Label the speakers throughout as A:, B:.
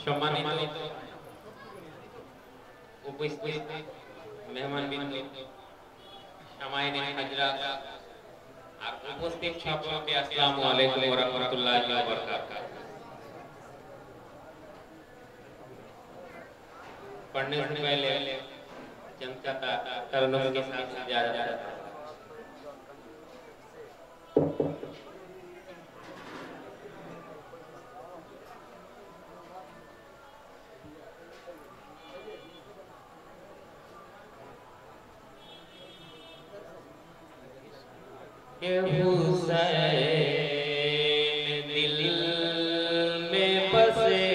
A: সম্মানিত উপস্থিত মেহমানবৃন্দ, সামাইনে হাজরাত আর উপস্থিত সকলকে আসসালামু আলাইকুম ওয়া রাহমাতুল্লাহি ওয়া বারাকাতুহু। पढ़ने से पहले चंद तरनों के साथ इजाजत चाहता हूं। हुसैन दिल में बसे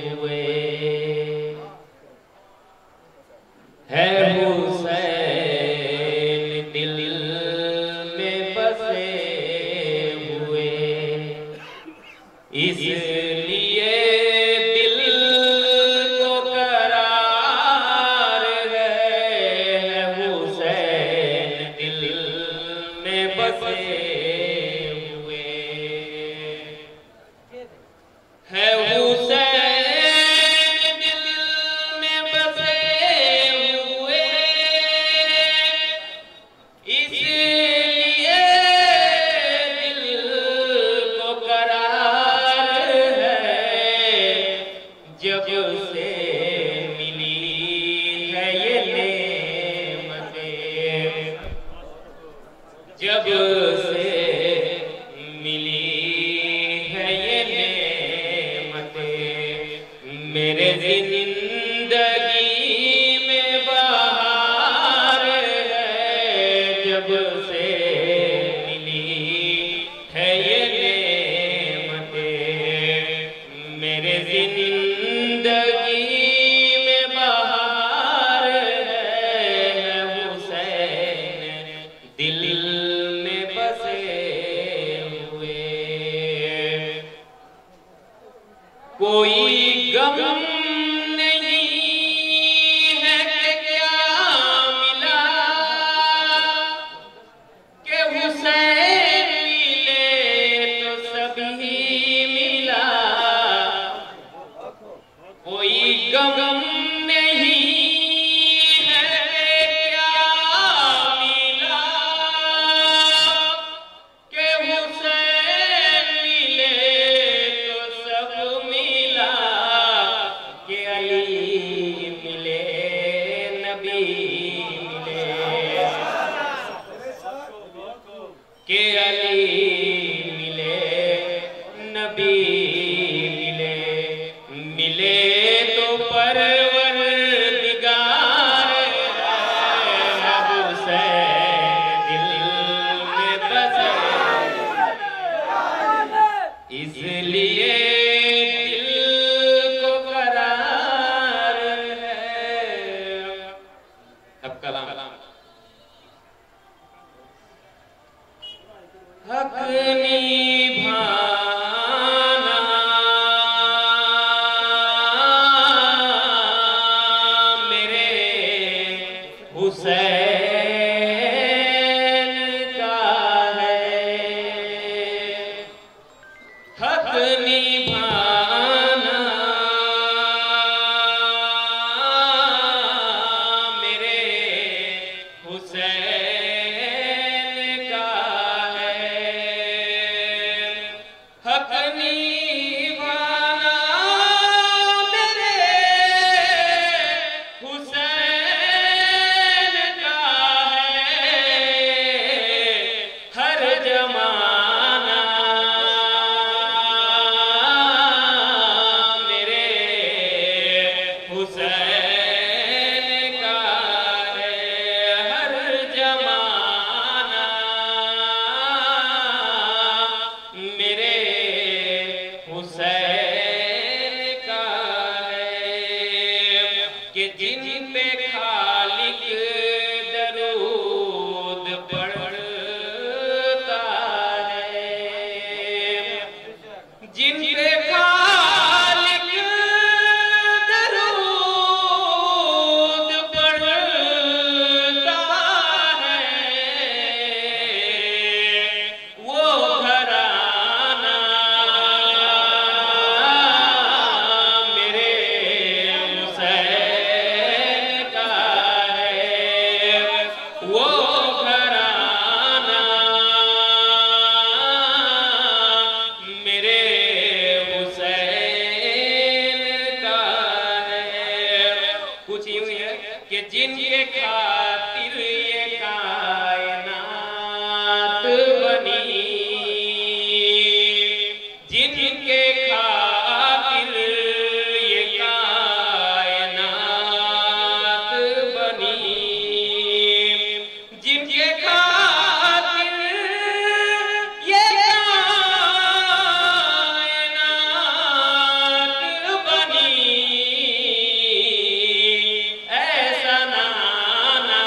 A: हुए है, हुसैन दिल में बसे हुए, इसलिए दिल को करार है, हुसैन दिल में बसे हुए है, हुसैन दिल में बसे हुए, इसलिए दिल को करार है, जब से मिली है ये नेमतें, जब से मिली है ये नेमतें, मेरे जिंदगी में बहार है, जब से मिली है ये नेमतें, मेरे जिंदगी में बहार है, हुसैन दिल में बसे हुए। कोई गम नहीं है कि क्या मिला कि हुसैन मिले तो सभी मिला, कोई गम नहीं है क्या मिला कि हुसैन मिले तो सब मिला, कि अली मिले नबी मिले, कि अली मिले नबी मिले, मिले तो परवरदिगार है, हुसैन दिल में बसे, इसलिए दिल को करार है। अब कलाम हक निभाना मेरे हुसैन का है, हक निभाना मेरे हुसैन का है, हक निभाना मेरे हुसैन का है, हर जमाना मेरे हुसैन का है, हर जमाना मेरे हुसैन का है, कि जिन पे खालिक दरूद पढ़ता है, जिन पे खालिक दरूद पढ़ता है, वो घराना जिनके खातिर ये कायनात बनी, जिनके खातिर ये कायनात बनी, ऐसा नाना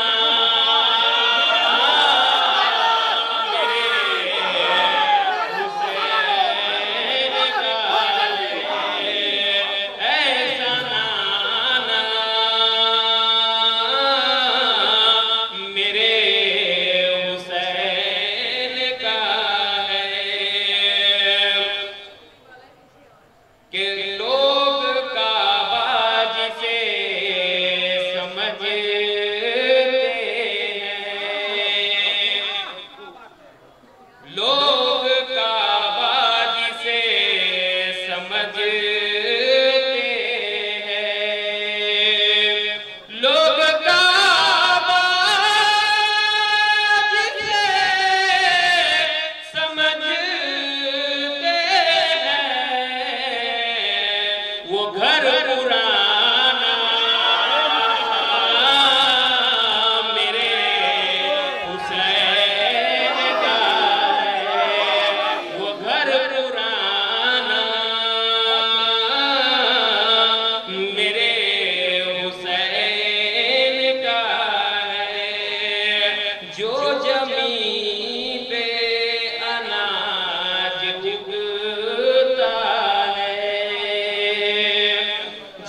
A: कि लोग काबा जिसे समझते हैं, लोग काबा जिसे समझते हैं, लोग काबा जिसे समझते वो घर पुराना मेरे हुसैन का है, वो घर पुराना मेरे हुसैन का है। जो जमीन पे अनाज उगता है,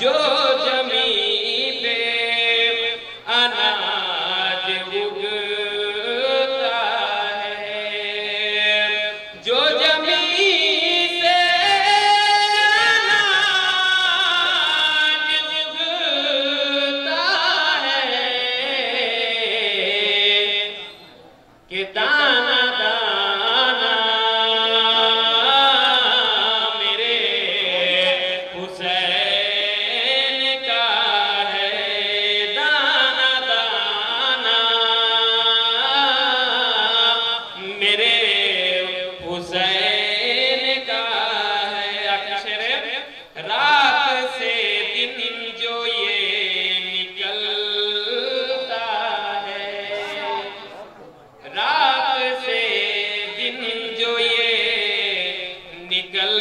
A: जो जमीन पे अनाज उगता है, जो जमीन से अनाज उगता है, कि दाना दाना मेरे हुसैन का है, दाना दाना मेरे हुसैन का है। अक्षर रात से दिन जो ये निकलता है, रात से दिन जो ये निकल